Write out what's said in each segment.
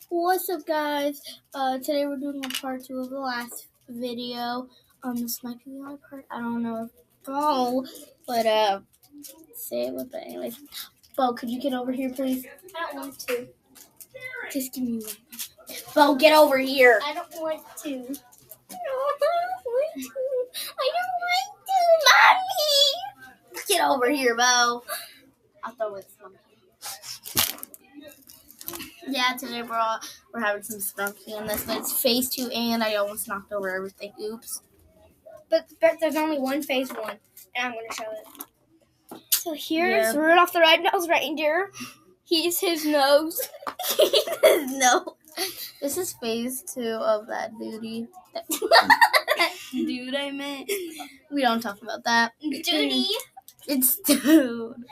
What's up, guys? Today we're doing a part 2 of the last video. This might be the only part. I don't know if Bo, but say it with it anyways. Bo, could you get over here, please? I don't want to. Just give me one. Bo, get over here. I don't want to. I don't want to, Mommy. Get over here, Bo. I'll throw it some. Yeah, today we're having some spunky in this, but it's phase 2 and I almost knocked over everything. Oops. But there's only one phase 1, and I'm going to show it. So here's Yeah. Rudolph the Red-Nosed Reindeer. He's his nose. No. This is phase 2 of that duty. Dude, I meant. We don't talk about that. Duty. It's dude.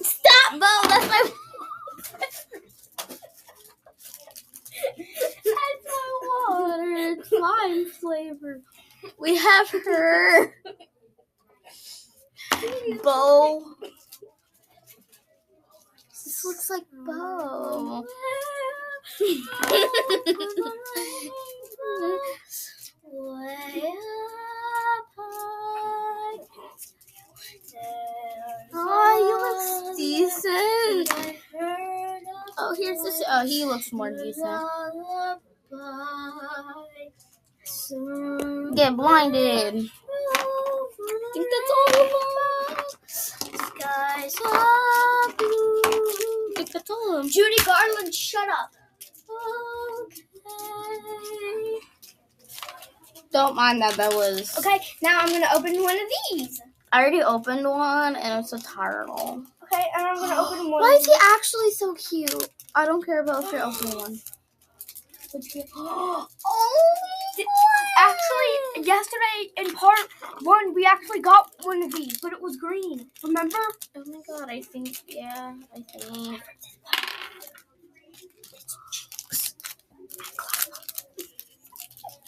Stop, Bo. That's my. That's my water. It's lime flavor. We have her. Bo. This looks like Bo. Oh, he looks decent. Oh, here's this. Oh, he looks more decent. Get blinded. I think that's all of them. Skies are blue. I think that's all of them. Judy Garland, shut up. Okay. Don't mind that was. Okay, now I'm going to open one of these. I already opened one and it's a turtle. Okay, and I'm going to open one. Why is he actually so cute? I don't care about if you're opening one. Oh! Actually, yesterday in part 1, we actually got one of these, but it was green. Remember? Oh my god, I think.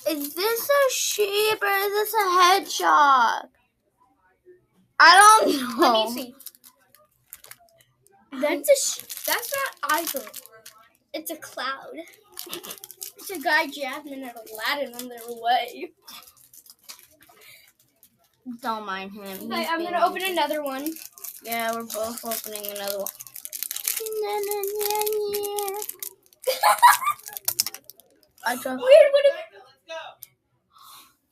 Is this a sheep or is this a hedgehog? I don't know. Let me see. That's not either. It's a cloud. It's a guy, Jasmine, and Aladdin on their way. Don't mind him. Okay, I'm going to open another one. Yeah, we're both opening another one. I dropped. Weird, what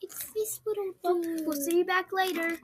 It's this little dude. We'll see you back later.